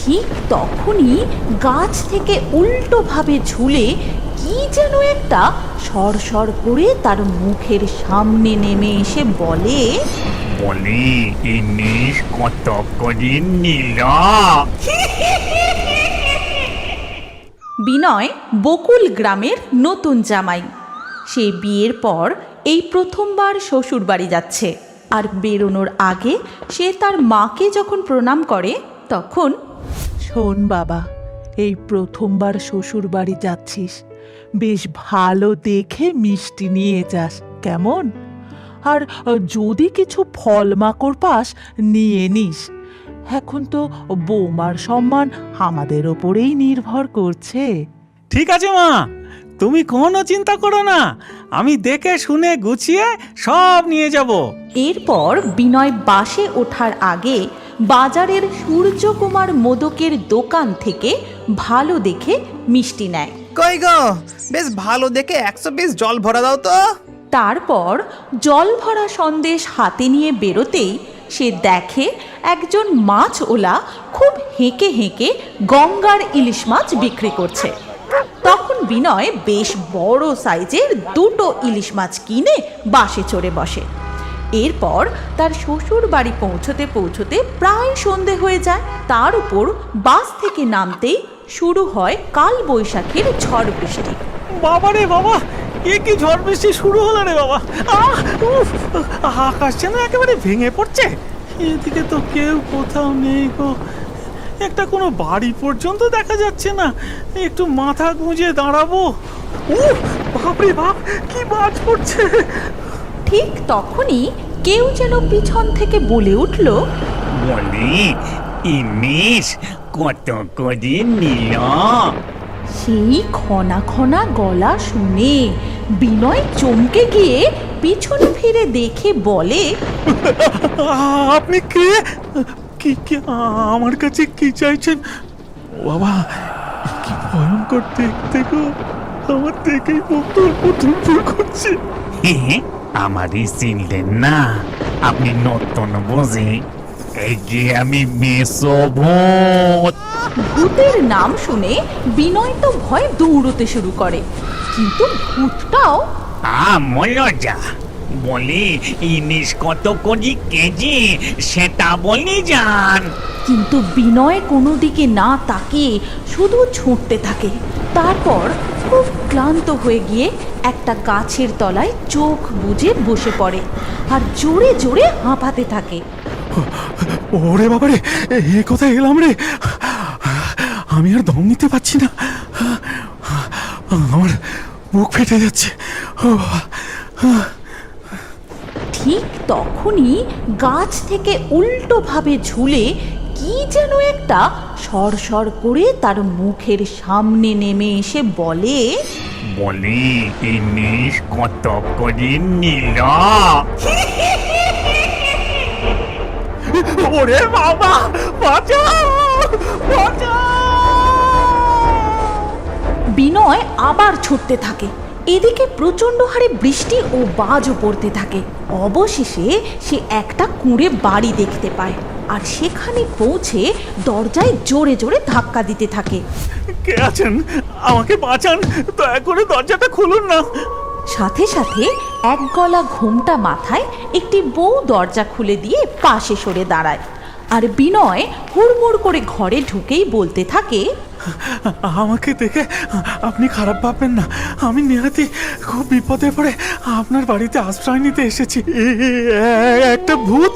ঠিক তখনই গাছ থেকে উল্টোভাবে ঝুলে কি যেন একটা সরসর করে তার মুখের সামনে নেমে এসে বলে, বলে ইলিশ কত করে নিল? বিনয় বকুল গ্রামের নতুন জামাই। সে বিয়ের পর এই প্রথমবার শ্বশুর বাড়ি যাচ্ছে। আর বেরোনোর আগে সে তার মাকে যখন প্রণাম করে তখন, শোন বাবা, এই প্রথমবার শ্বশুর বাড়ি যাচ্ছিস, বেশ ভালো দেখে মিষ্টি নিয়ে যাস, কেমন? আর যদি কিছু ফল মাকড় পাস নিয়ে নিস। এখন তো বৌমার সম্মান আমাদের ওপরেই নির্ভর করছে। ঠিক আছে মা, তুমি কোনো চিন্তা করো না, আমি দেখে শুনে গুছিয়ে সব নিয়ে যাব। এরপর বিনয় বাসে ওঠার আগে বাজারের সূর্যকুমার মোদকের দোকান থেকে ভালো দেখে মিষ্টি নেয়। কই গো, বেশ ভালো দেখে 100 পিস জল ভরা দাও তো। তারপর জল ভরা সন্দেশ হাতে নিয়ে বেরোতেই সে দেখে একজন মাছওয়ালা খুব হেঁকে হেঁকে গঙ্গার ইলিশ মাছ বিক্রি করছে। তখন বিনয় বেশ বড় সাইজের 2টো ইলিশ মাছ কিনে বাসে চড়ে বসে। এরপর তার শ্বশুর বাড়ি পৌঁছতে পৌঁছতে প্রায় সন্ধে হয়ে যায়। তার উপর বাস থেকে নামতেই শুরু হয় কাল বৈশাখীর ঝড় বৃষ্টি। বাবা রে বাবা, এ কি ঝড় বৃষ্টি শুরু হলো রে বাবা! আকাশ যেন একেবারে ভেঙে পড়ছে। এদিকে তো কেউ কোথাও নেই গো, একটা কোনো বাড়ি পর্যন্ত দেখা যাচ্ছে না। একটু মাথা গুঁজে দাঁড়াবো। বাপরে বাপ, কি বাজ পড়ছে! ঠিক তখনই কেউ যেন পিছন থেকে বলে উঠল, বলে ইলিশ কত করে নিল? সেই খনা খনা গলা শুনে বিনয় চমকে গিয়ে পিছন ফিরে দেখে বলে, আপনি কে? কি কি আমার কাছে কি চাইছেন? বাবা, কি ভয়ঙ্কর দেখতে গো! আমার দেখেই পুতুল করছে। আমারই চিনলেন না? আপনি নতুন বোঝে, এই যে আমি মেসোভূত। ভূতের নাম শুনে বিনয় তো ভয় দৌড়তে শুরু করে, কিন্তু ভূতটাও মজা। বলি ইলিশ কত করে কেজি সেটা বলি যান। কিন্তু বিনয় কোনো দিকে না তাকিয়ে শুধু ছুটতে থাকে। তারপর খুব ক্লান্ত হয়ে গিয়ে একটা গাছের তলায় চোখ বুজে বসে পড়ে আর জোরে জোরে হাঁপাতে থাকে। ওরে বাবারে, এ কোথায় এলাম রে! আমি আর দম নিতে পারছি না, আমার বুক ফেটে যাচ্ছে। ঠিক তখনই গাছ থেকে উল্টোভাবে ঝুলে কি যেন একটা সরসর করে তার মুখের সামনে নেমে এসে বলে, বলি ইলিশ কত করে নিল? ওরে বাবা, বাঁচাও, বাঁচাও! বিনয় আবার ছুটতে থাকে। এদিকে প্রচণ্ড হারে বৃষ্টি ও বাজও পড়তে থাকে। অবশেষে সে একটা কুঁড়ে বাড়ি দেখতে পায় আর সেখানে পৌঁছে দরজায় জোরে জোরে ধাক্কা দিতে থাকে। কে আছেন? আমাকে বাঁচান, দয়া করে দরজাটা খুলুন না। সাথে সাথে এক গলা ঘোমটা মাথায় একটি বউ দরজা খুলে দিয়ে পাশে সরে দাঁড়ায়। আর বিনয় হুড়মুড় করে ঘরে ঢুকেই বলতে থাকে, আমাকে দেখে আপনি খারাপ ভাববেন না, আমি নিহাতি খুব বিপদে পড়ে আপনার বাড়িতে আশ্রয় নিতে এসেছি। একটা ভূত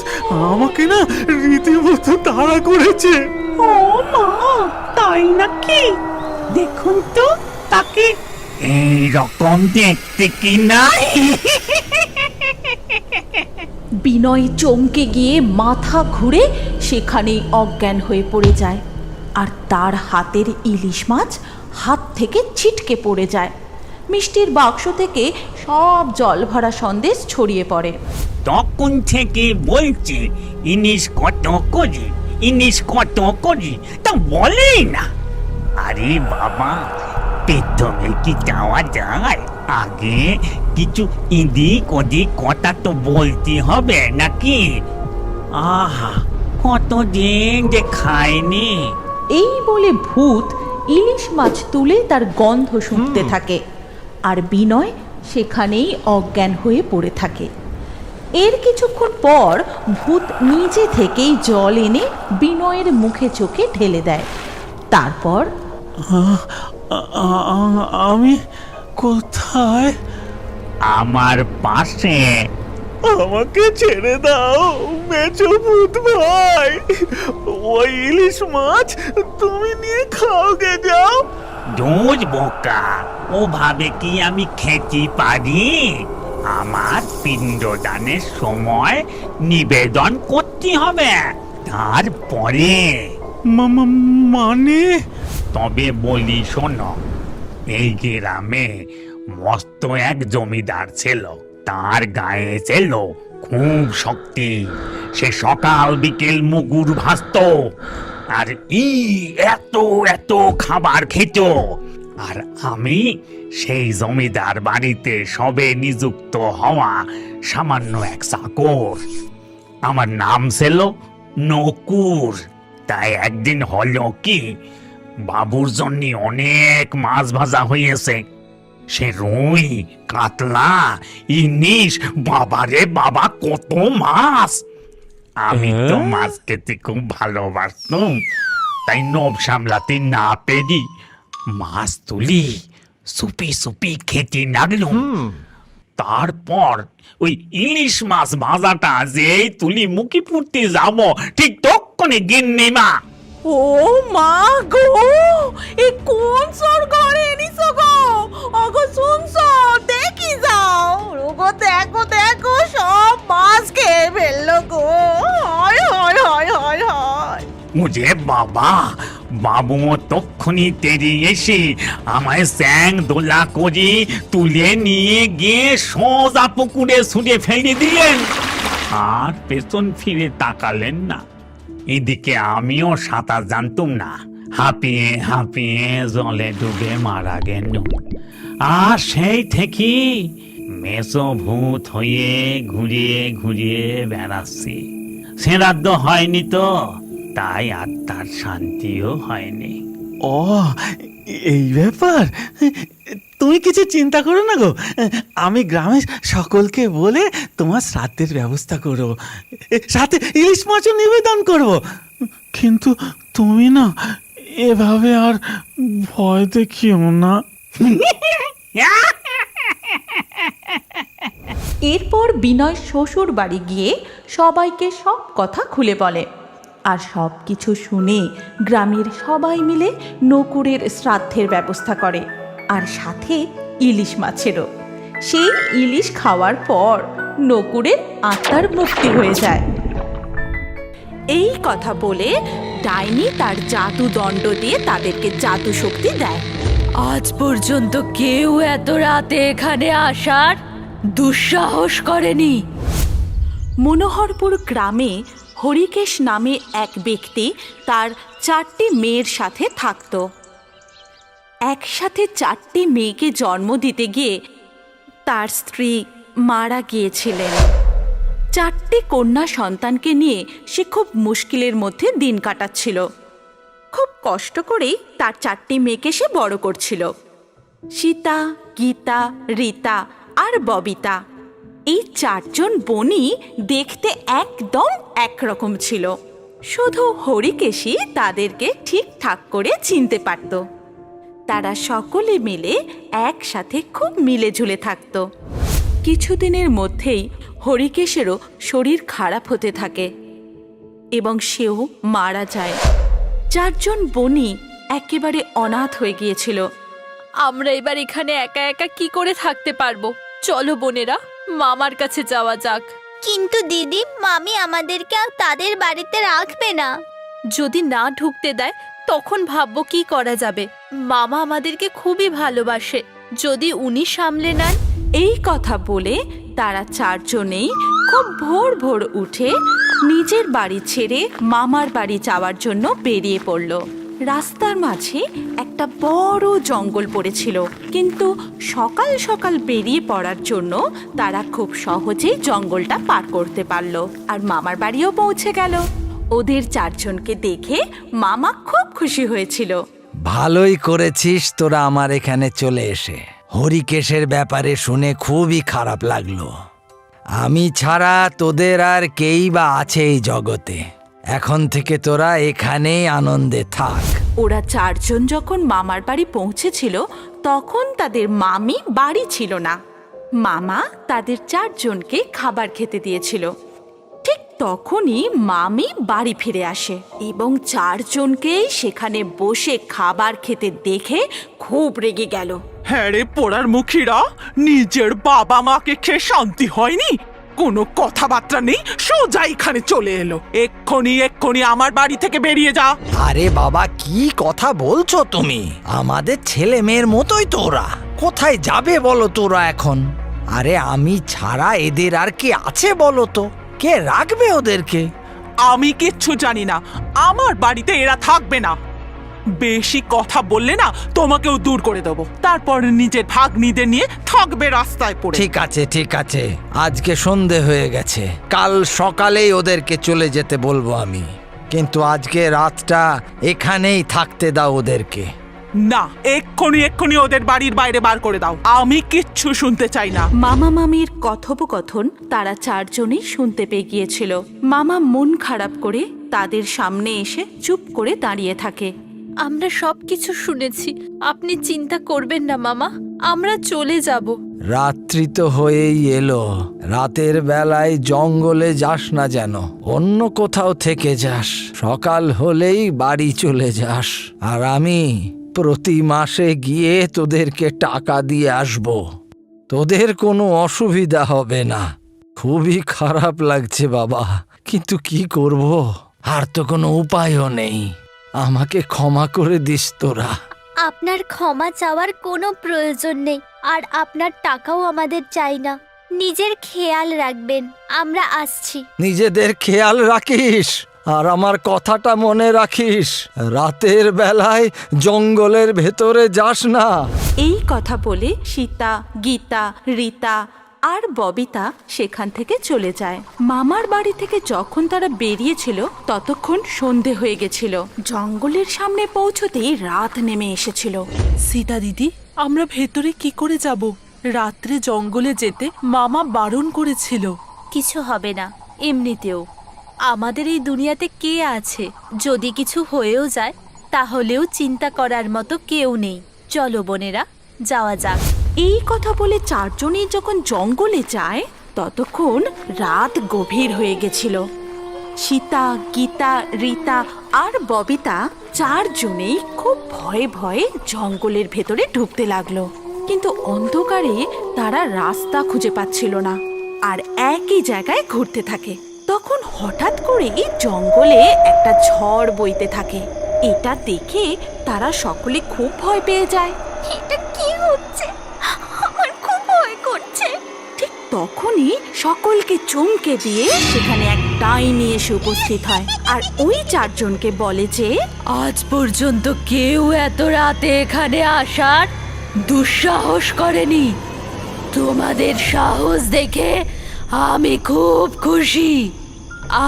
আমাকে না রীতিমতো তাড়া করেছে। ও মা, তাই নাকি? দেখুন তো তাকে। এই রকম দেখতে কি নাই? বিনয় চমকে গিয়ে মাথা ঘুরে সেখানেই অজ্ঞান হয়ে পড়ে যায়। আর তার হাতের ইলিশ মাছ হাত থেকে ছিটকে পড়ে যায়। মিষ্টির বাক্স থেকে সব জল ভরা সন্দেশ ছড়িয়ে পড়ে। তখন থেকে বলছি ইলিশ কত করে, ইলিশ কত করে, তা বলেই না। আরে বাবা, পেট্রোলে কি যাওয়া যায়? আগে কিছু এদিক ওদিক কথা তো বলতে হবে নাকি? আহা, কতদিন যে খাইনি। এই বলে ভূত ইলিশ মাছ তুলে তার গন্ধ শুঁকতে থাকে, আর বিনয় সেখানেই অজ্ঞান হয়ে পড়ে থাকে। এর কিছুক্ষণ পর ভূত নিজে থেকেই জল এনে বিনয়ের মুখে চোখে ঢেলে দেয়। তারপর আমি কোথায়? আমার পাশে। আমাকে ছেড়ে দাও মেছো ভূত ভাই, ওই ইলিশ মাছ তুমি নিয়ে খাওগে যাও। দোজ বোকা, ও ভাবে কি আমি খেতে পারি? আমার পিণ্ডদানের সময় নিবেদন করতে হবে, তারপরে। মানে? তবে বলি শোনো, এই গ্রামে মস্ত এক জমিদার ছিল, তার গায়ে ছিল খুব শক্তি। সে সকাল বিকেল মুগুর ভাসত, আর এত এত খাবার খেত। আর আমি সেই জমিদার বাড়িতে সবে নিযুক্ত হওয়া সামান্য এক চাকর। আমার নাম ছিল নকুর। তাই একদিন হলো কি, বাবুর জন্য অনেক মাছ ভাজা হয়েছে। সে রুই, কাতলা, ইলিশ, বাবারে বাবা কত মাছ! আমি তো মাছ খেতে খুব ভালোবাসতাম, তাই নব সামলাতে না পেরি মাছ তুলি সুপি সুপি খেতে লাগলাম। তারপর ওই ইলিশ মাছ ভাজাটা যেই তুলি মুখে পুড়তে যাব, ঠিক তখনই গিন্নিমা, ও মা গো, এ কোন সর ঘরে এনেছো গো? ওগো শুনছো, দেখি যাও। ওগো দেখো দেখো, সব মাছ খেয়ে ফেললো গো। হয় হয় হয় হয় হয়। মুঝে বাবা, বাবু তক্ষুনি তেড়ে এসে আমায় স্যাং দোলা করে তুলে নিয়ে গিয়ে সোজা পুকুরে ছুঁড়ে ফেলে দিলেন, আর পেছন ফিরে তাকালেন না। এদিকে আমিও সাঁতার জানতুম না, হাঁপিয়ে হাঁপিয়ে জলে ডুবে মারা গেল। আর সেই থেকে মেসো ভূত হয়ে ঘুরিয়ে ঘুরিয়ে বেড়াচ্ছি। শ্রাদ্ধ হয়নি তো, তাই আত্মার শান্তিও হয়নি। ও, এই ব্যাপার। তুমি কিছু চিন্তা করো না গো, আমি গ্রামের সকলকে বলে তোমার শ্রাদ্ধের ব্যবস্থা করব, সাথে ইলিশ মাছও নিবেদন করব। কিন্তু তুমি না এভাবে আর ভয় দেখিও না। এরপর বিনয় শ্বশুর বাড়ি গিয়ে সবাইকে সব কথা খুলে বলে, আর সব কিছু শুনে গ্রামের সবাই মিলে নকুরের শ্রাদ্ধের ব্যবস্থা করে, আর সাথে ইলিশ মাছেরও। সেই ইলিশ খাওয়ার পর নকুরের আত্মার মুক্তি হয়ে যায়। এই কথা বলে ডাইনি তার জাদু দণ্ড দিয়ে তাদেরকে জাদু শক্তি দেয়। আজ পর্যন্ত কেউ এত রাতে এখানে আসার দুঃসাহস করেনি। মনোহরপুর গ্রামে হরিকেশ নামে এক ব্যক্তি তার 4টি মেয়ের সাথে থাকত। একসাথে 4টি মেয়েকে জন্ম দিতে গিয়ে তার স্ত্রী মারা গিয়েছিলেন। 4টি কন্যা সন্তানকে নিয়ে সে খুব মুশকিলের মধ্যে দিন কাটাচ্ছিল। খুব কষ্ট করেই তার 4টি মেয়েকে সে বড় করছিল। সীতা, গীতা, রীতা আর ববিতা, এই 4জন বোনই দেখতে একদম একরকম ছিল। শুধু হরিকেশই তাদেরকে ঠিকঠাক করে চিনতে পারত। তারা সকলে মিলে একসাথে খুব মিলেঝুলে থাকত। কিছুদিনের মধ্যেই হরিকেশেরও শরীর খারাপ হতে থাকে এবং সেও মারা যায়। 4জন বোনই একেবারে অনাথ হয়ে গিয়েছিল। আমরা এবার এখানে একা একা কি করে থাকতে পারবো? চলো বোনেরা, মামার কাছে যাওয়া যাক। কিন্তু দিদি, মামি আমাদেরকে আর তাদের বাড়িতে রাখবে না। যদি না ঢুকতে দেয় তখন ভাববো কি করা যাবে। মামা আমাদেরকে খুবই ভালোবাসে, যদি উনি সামলে নেন। এই কথা বলে তারা 4জনেই খুব ভোর ভোর উঠে নিজের বাড়ি ছেড়ে মামার বাড়ি যাওয়ার জন্য বেরিয়ে পড়ল। রাস্তার মাঝে একটা বড় জঙ্গল পড়েছিল, কিন্তু সকাল সকাল বেরিয়ে পড়ার জন্য তারা খুব সহজেই জঙ্গলটা পার করতে পারল আর মামার বাড়িও পৌঁছে গেল। ওদের চারজনকে দেখে মামা খুব খুশি হয়েছিল। ভালোই করেছিস তোরা আমার এখানে চলে এসে। হরিকেশের ব্যাপারে শুনে খুবই খারাপ লাগলো। আমি ছাড়া তোদের আর কেই বা আছে এই জগতে। এখন থেকে তোরা এখানেই আনন্দে থাক। ওরা চারজন যখন মামার বাড়ি পৌঁছেছিল তখন তাদের মামি বাড়ি ছিল না। মামা তাদের চারজনকে খাবার খেতে দিয়েছিল। ঠিক তখনই মামি বাড়ি ফিরে আসে এবং চারজনকেই সেখানে বসে খাবার খেতে দেখে খুব রেগে গেল। হ্যাঁ রে পোড়ার মুখীরা, নিজের বাবা মাকে খেয়ে শান্তি হয়নি? কোনো কথাবার্তা নেই, সোজা এখানে চলে এলো। এক্ষুনি আমার বাড়ি থেকে বেরিয়ে যা। আরে বাবা, কি কথা বলছো তুমি? আমাদের ছেলে মেয়ের মতোই তোরা। কোথায় যাবে বলো তোরা এখন? আরে আমি ছাড়া এদের আর কে আছে বলো তো? কে রাখবে ওদেরকে? আমি কিচ্ছু জানি না, আমার বাড়িতে এরা থাকবে না। বেশি কথা বললে না তোমাকেও দূর করে দেবো, তারপর নিজের ভাগ্নিদের নিয়ে থাকবে রাস্তায় পড়ে। ঠিক আছে, আজকে সন্ধে হয়ে গেছে, কাল সকালেই ওদেরকে চলে যেতে বলবো আমি। কিন্তু আজকে রাতটা এখানেই থাকতে দাও ওদেরকে। না, এক্ষুনি ওদের বাড়ির বাইরে বার করে দাও। আমি কিচ্ছু শুনতে চাই না। মামা মামির কথোপকথন তারা চারজনেই শুনতে পেয়ে গিয়েছিল। মামা মন খারাপ করে তাদের সামনে এসে চুপ করে দাঁড়িয়ে থাকে। আমরা সব কিছু শুনেছি, আপনি চিন্তা করবেন না মামা, আমরা চলে যাব। রাত্রি তো হয়েই এলো, রাতের বেলায় জঙ্গলে যাস না যেন, অন্য কোথাও থেকে যাস। সকাল হলেই বাড়ি চলে যাস, আর আমি প্রতি মাসে গিয়ে তোদেরকে টাকা দিয়ে আসব। তোদের কোনো অসুবিধা হবে না। খুবই খারাপ লাগছে বাবা, কিন্তু কি করব, আর তো কোনো উপায়ও নেই। আমাকে ক্ষমা করে দিস তোরা। আপনার ক্ষমা চাওয়ার কোনো প্রয়োজন নেই, আর আপনার টাকাও আমাদের চাই না। নিজের খেয়াল রাখবেন, আমরা আসছি। নিজেদের খেয়াল রাখিস, আর আমার কথাটা মনে রাখিস, রাতের বেলায় জঙ্গলের ভেতরে যাস না। এই কথা বলে সীতা, গীতা, রীতা আর ববিতা সেখান থেকে চলে যায়। মামার বাড়ি থেকে যখন তারা বেরিয়েছিল ততক্ষণ সন্ধে হয়ে গেছিল। জঙ্গলের সামনে পৌঁছতেই রাত নেমে এসেছিল। সীতা দিদি, আমরা ভেতরে কি করে যাব? রাত্রে জঙ্গলে যেতে মামা বারণ করেছিল। কিছু হবে না, এমনিতেও আমাদের এই দুনিয়াতে কে আছে? যদি কিছু হয়েও যায় তাহলেও চিন্তা করার মতো কেউ নেই। চলো বোনেরা, যাওয়া যাক। এই কথা বলে চারজনেই যখন জঙ্গলে যায় ততক্ষণ রাত গভীর হয়ে গেছিল। সীতা, গীতা, রীতা আর ববিতা চারজনেই খুব ভয়ে ভয়ে জঙ্গলের ভেতরে ঢুকতে লাগলো। কিন্তু অন্ধকারে তারা রাস্তা খুঁজে পাচ্ছিল না, আর একই জায়গায় ঘুরতে থাকে। তখন হঠাৎ করেই জঙ্গলে একটা ঝড় বইতে থাকে। এটা দেখে তারা সকলে খুব ভয় পেয়ে যায়। এটা কি হচ্ছে? আমার খুব ভয় করছে। ঠিক তখনই সকলকে চমকে দিয়ে সেখানে এক ডাইনি এসে উপস্থিত হয়, আর ওই চারজনকে বলে যে আজ পর্যন্ত কেউ এত রাতে এখানে আসার দুঃসাহস করেনি। তোমাদের সাহস দেখে আমি খুব খুশি।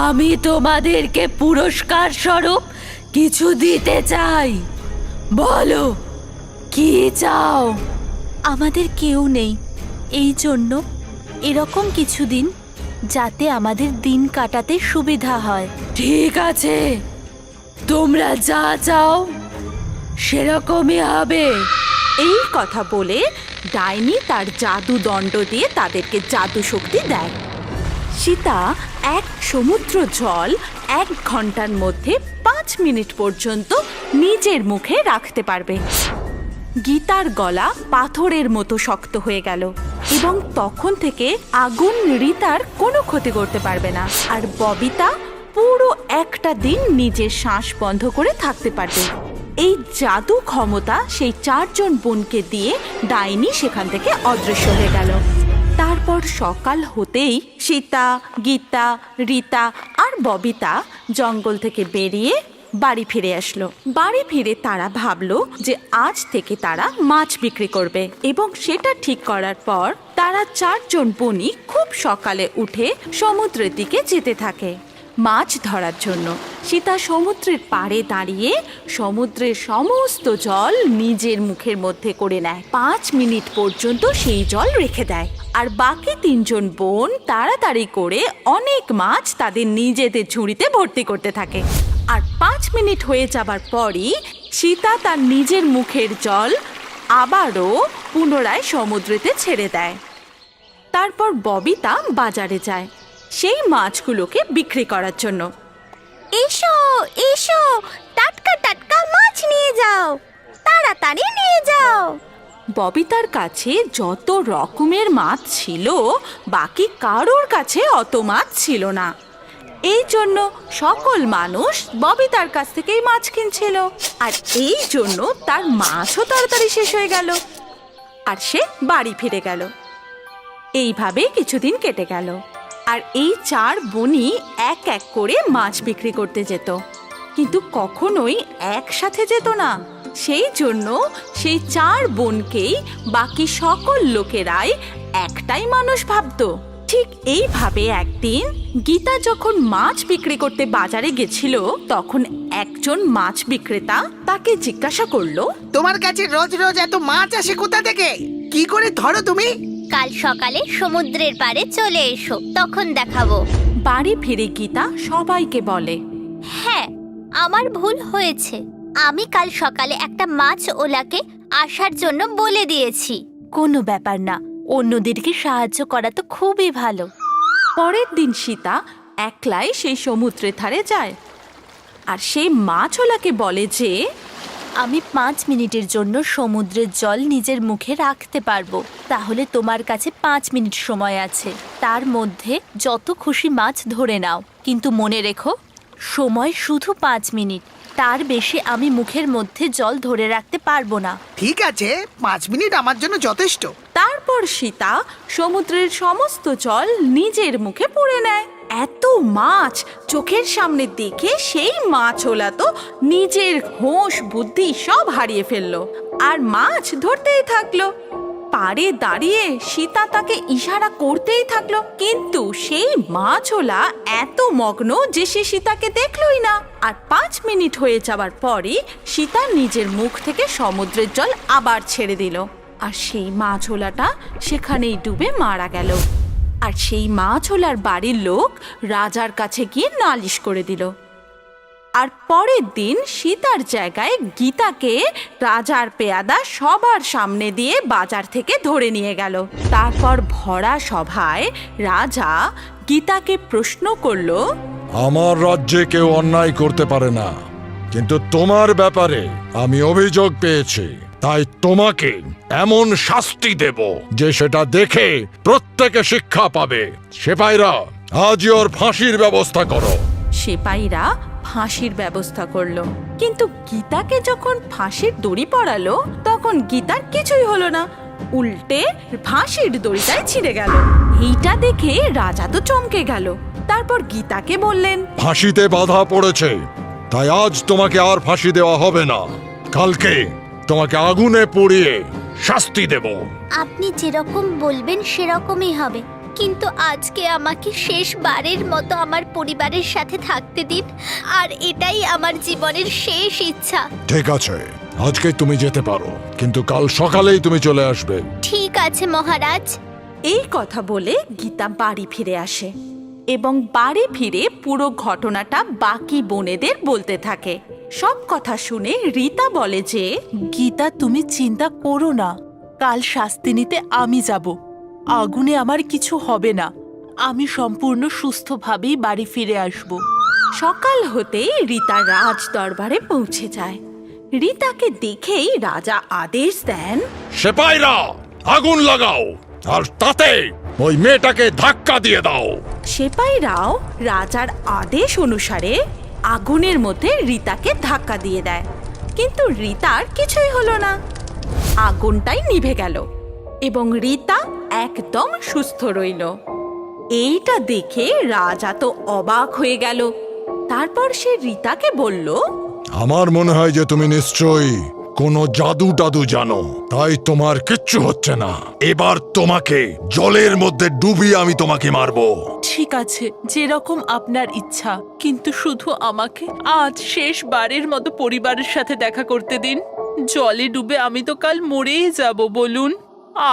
আমি তোমাদেরকে পুরস্কার স্বরূপ কিছু দিতে চাই। বলো, কি চাও? আমাদের কেউ নেই, এই জন্য এরকম কিছু দিন যাতে আমাদের দিন কাটাতে সুবিধা হয়। ঠিক আছে, তোমরা যা চাও সেরকমই হবে। এই কথা বলে ডাইনি তার জাদু দণ্ড দিয়ে তাদেরকে জাদু শক্তি দেয়। সীতা এক সমুদ্র জল 1 ঘন্টার মধ্যে 5 মিনিট পর্যন্ত নিজের মুখে রাখতে পারবে। গীতার গলা পাথরের মতো শক্ত হয়ে গেল এবং তখন থেকে আগুন রীতার কোনো ক্ষতি করতে পারবে না। আর ববিতা পুরো একটা দিন নিজের শ্বাস বন্ধ করে থাকতে পারবে। এই জাদু ক্ষমতা সেই 4 জন বোনকে দিয়ে ডাইনি সেখান থেকে অদৃশ্য হয়ে গেল। তারপর সকাল হতেই সীতা, গীতা, রীতা আর ববিতা জঙ্গল থেকে বেরিয়ে বাড়ি ফিরে আসলো। বাড়ি ফিরে তারা ভাবলো যে আজ থেকে তারা মাছ বিক্রি করবে, এবং সেটা ঠিক করার পর তারা 4 জন বোনই খুব সকালে উঠে সমুদ্রের দিকে যেতে থাকে। মাছ ধরার জন্য। সীতা সমুদ্রের পাড়ে দাঁড়িয়ে সমুদ্রের সমস্ত জল নিজের মুখের মধ্যে করে নেয়। 5 মিনিট পর্যন্ত সেই জল রেখে দেয়। আর বাকি 3 জন বোন তাড়াতাড়ি করে অনেক মাছ তাদের নিজেদের ঝুড়িতে ভর্তি করতে থাকে। আর 5 মিনিট হয়ে যাবার পরই সীতা তার নিজের মুখের জল আবারও পুনরায় সমুদ্রেতে ছেড়ে দেয়। তারপর ববিতা বাজারে যায় সেই মাছগুলোকে বিক্রি করার জন্য। এসো এসো, টাটকা টাটকা মাছ নিয়ে যাও, তাড়াতাড়ি নিয়ে যাও। ববিতার কাছে যত রকমের মাছ ছিল বাকি কারোর কাছে অত মাছ ছিল না। এই জন্য সকল মানুষ ববিতার কাছ থেকেই মাছ কিনছিল। আর এই জন্য তার মাছও তাড়াতাড়ি শেষ হয়ে গেল আর সে বাড়ি ফিরে গেল। এইভাবে কিছুদিন কেটে গেল। আর এই 4 বোনই এক এক করে মাছ বিক্রি করতে যেত, কিন্তু কখনোই একসাথে যেত না। সেই জন্য সেই 4 বোনকেই বাকি সকল লোকেরাই একটাই মানুষ ভাবতো। ঠিক এইভাবে একদিন গীতা যখন মাছ বিক্রি করতে বাজারে গেছিল, তখন একজন মাছ বিক্রেতা তাকে জিজ্ঞাসা করলো, তোমার কাছে রোজ রোজ এত মাছ আসে কোথা থেকে? কি করে ধরো তুমি? কাল সকালে সমুদ্রের পাড়ে চলে এসো, তখন দেখাবো। বাড়ি ফিরে গীতা সবাইকে বলে, হ্যাঁ, আমার ভুল হয়েছে। আমি কাল সকালে একটা মাছ ওলাকে আসার জন্য বলে দিয়েছি। কোনো ব্যাপার না, অন্যদেরকে সাহায্য করা তো খুবই ভালো। পরের দিন সীতা একলাই সেই সমুদ্রের ধারে যায় আর সেই মাছওয়ালাকে বলে যে আমি 5 মিনিটের জন্য সমুদ্রের জল নিজের মুখে রাখতে পারবো। তাহলে তোমার কাছে 5 মিনিট সময় আছে, তার মধ্যে যত খুশি মাছ ধরে নাও। কিন্তু মনে রেখো, সময় শুধু 5 মিনিট, তার বেশি আমি মুখের মধ্যে জল ধরে রাখতে পারবো না। ঠিক আছে, 5 মিনিট আমার জন্য যথেষ্ট। তারপর সীতা সমুদ্রের সমস্ত জল নিজের মুখে পুরে নেয়। এত মাছ চোখের সামনে দেখে সেই মাছওয়ালা তো নিজের হোশ বুদ্ধি সব হারিয়ে ফেললো আর মাছ ধরতেই থাকলো। পাড়ে দাঁড়িয়ে সীতা তাকে ইশারা করতেই থাকলো, কিন্তু সেই মাছওয়ালা এত মগ্ন যে সে সীতাকে দেখলই না। আর 5 মিনিট হয়ে যাবার পরই সীতা নিজের মুখ থেকে সমুদ্রের জল আবার ছেড়ে দিল আর সেই মাছওয়ালাটা সেখানেই ডুবে মারা গেল। আর সেই মাছওয়ালার বাড়ির লোক রাজার কাছে গিয়ে নালিশ করে দিল। আর পরের দিন সীতার জায়গায় গীতাকে রাজার পেয়াদা সবার সামনে দিয়ে বাজার থেকে ধরে নিয়ে গেল। তারপর ভরা সভায় রাজা গীতাকে প্রশ্ন করলো, আমার রাজ্যে কেউ অন্যায় করতে পারে না, কিন্তু তোমার ব্যাপারে আমি অভিযোগ পেয়েছি, তাই তোমাকে এমন শাস্তি দেব যে সেটা দেখে প্রত্যেকে শিক্ষা পাবে। সেপাইরা, আজই ওর ফাঁসির ব্যবস্থা করো। সেপাইরা ফাঁসির ব্যবস্থা করলো, কিন্তু গীতাকে যখন ফাঁসির দড়ি পরালো তখন গীতার কিছুই হলো না, উল্টে ফাঁসির দড়িটাই ছিঁড়ে গেল। এইটা দেখে রাজা তো চমকে গেল। তারপর গীতাকে বললেন, ফাঁসিতে বাধা পড়েছে, তাই আজ তোমাকে আর ফাঁসি দেওয়া হবে না, কালকে তোমাকে আগুনে পুড়িয়ে শাস্তি দেব। আপনি যেরকম বলবেন সেরকমই হবে, কিন্তু আজকে আমাকে শেষবারের মতো আমার পরিবারের সাথে থাকতে দিন। আর এটাই আমার জীবনের শেষ ইচ্ছা। ঠিক আছে, আজকে তুমি যেতে পারো, কিন্তু কাল সকালেই তুমি চলে আসবে। ঠিক আছে মহারাজ। এই কথা বলে গীতা বাড়ি ফিরে আসে এবং বাড়ি ফিরে পুরো ঘটনাটা বাকি বোনেদের বলতে থাকে। সব কথা শুনে রীতা বলে যে, গীতা, তুমি চিন্তা করো না, কাল শাস্তি নিতে আমি যাব। আগুনে আমার কিছু হবে না, আমি সম্পূর্ণ সুস্থভাবেই বাড়ি ফিরে আসব। সকাল হতেই রীতা রাজ দরবারে পৌঁছে যায়। রীতাকে দেখেই রাজা আদেশ দেন, সেপাইরা, আগুন লাগাও আর তাতে ওই মেয়েটাকে ধাক্কা দিয়ে দাও। সেপাইরাও রাজার আদেশ অনুসারে আগুনের মধ্যে রীতাকে ধাক্কা দিয়ে দেয়, কিন্তু রীতার কিছুই হলো না। আগুনটাই নিভে গেল এবং রীতা একদম সুস্থ রইল। এইটা দেখে রাজা তো অবাক হয়ে গেল। তারপর সে রীতাকে বলল, আমার মনে হয় যে তুমি নিশ্চয়ই কোনো জাদু টাদু জানো, তাই তোমার কিচ্ছু হচ্ছে না। এবার তোমাকে জলের মধ্যে ডুবিয়ে আমি তোমাকে মারবো। ঠিক আছে, যেরকম আপনার ইচ্ছা, কিন্তু শুধু আমাকে আজ শেষবারের মতো পরিবারের সাথে দেখা করতে দিন। জলে ডুবে আমি তো কাল মরেই যাব, বলুন।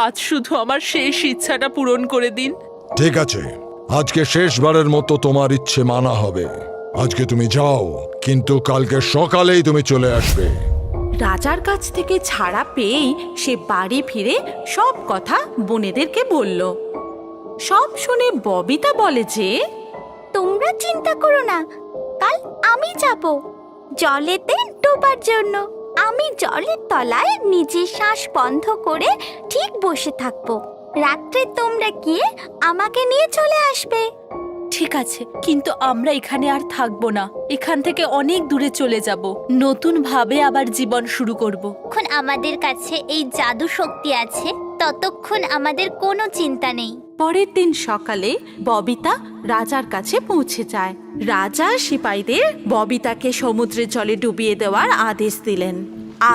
আজ শুধু আমার শেষ ইচ্ছাটা পূরণ করে দিন। ঠিক আছে, আজকে শেষবারের মতো তোমার ইচ্ছে মানা হবে। আজকে তুমি যাও, কিন্তু কালকে সকালেই তুমি চলে আসবে। রাজার কাছ থেকে ছাড়া পেয়েই সে বাড়ি ফিরে সব কথা বোনেদেরকে বলল। সব শুনে ববিতা বলে যে, তোমরা চিন্তা করো না, কাল আমি যাব জলেতে ডোবার জন্য। আমি জলের তলায় নিজের শ্বাস বন্ধ করে ঠিক বসে থাকবো। রাত্রে তোমরা গিয়ে আমাকে নিয়ে চলে আসবে। ঠিক আছে, কিন্তু আমরা এখানে আর থাকবো না। এখান থেকে অনেক দূরে চলে যাব, নতুন ভাবে আবার জীবন শুরু করব। যতক্ষণ আমাদের কাছে এই জাদু শক্তি আছে ততক্ষণ আমাদের কোনো চিন্তা নেই। পরের দিন সকালে ববিতা রাজার কাছে পৌঁছে যায়। রাজা সিপাহীদের ববিতাকে সমুদ্রের জলে ডুবিয়ে দেওয়ার আদেশ দিলেন।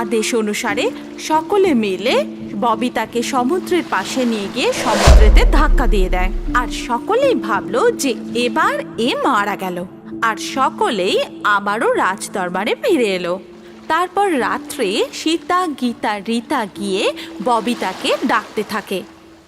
আদেশ অনুসারে সকলে মিলে ববিতাকে সমুদ্রের পাশে নিয়ে গিয়ে সমুদ্রেতে ধাক্কা দিয়ে দেয়। আর সকলেই ভাবলো যে এবার এ মারা গেল, আর সকলেই আবারও রাজদরবারে ফিরে এলো। তারপর রাত্রে সীতা, গীতা, রীতা গিয়ে ববিতাকে ডাকতে থাকে।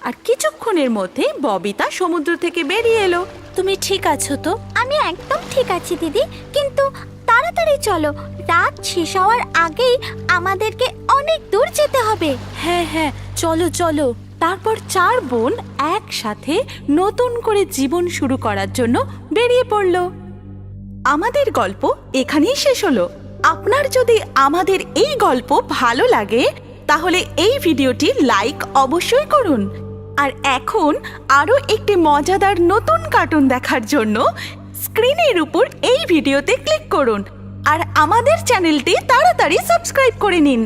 আর কিছুক্ষণের মধ্যে ববিতা সমুদ্র থেকে বেরিয়ে এলো। তুমি ঠিক আছো তো? আমি একদম ঠিক আছি দিদি, কিন্তু তাড়াতাড়ি চলো, রাত শেষ হওয়ার আগেই আমাদেরকে অনেক দূর যেতে হবে। হ্যাঁ হ্যাঁ, চলো চলো। তারপর চার বোন একসাথে নতুন করে জীবন শুরু করার জন্য বেরিয়ে পড়ল। আমাদের গল্প এখানেই শেষ হলো। আপনার যদি আমাদের এই গল্প ভালো লাগে তাহলে এই ভিডিওটি লাইক অবশ্যই করুন। আর এখন আরো একটি মজাদার নতুন কার্টুন দেখার জন্য স্ক্রিনের উপর এই ভিডিওতে ক্লিক করুন আর আমাদের চ্যানেলটি তাড়াতাড়ি সাবস্ক্রাইব করে নিন।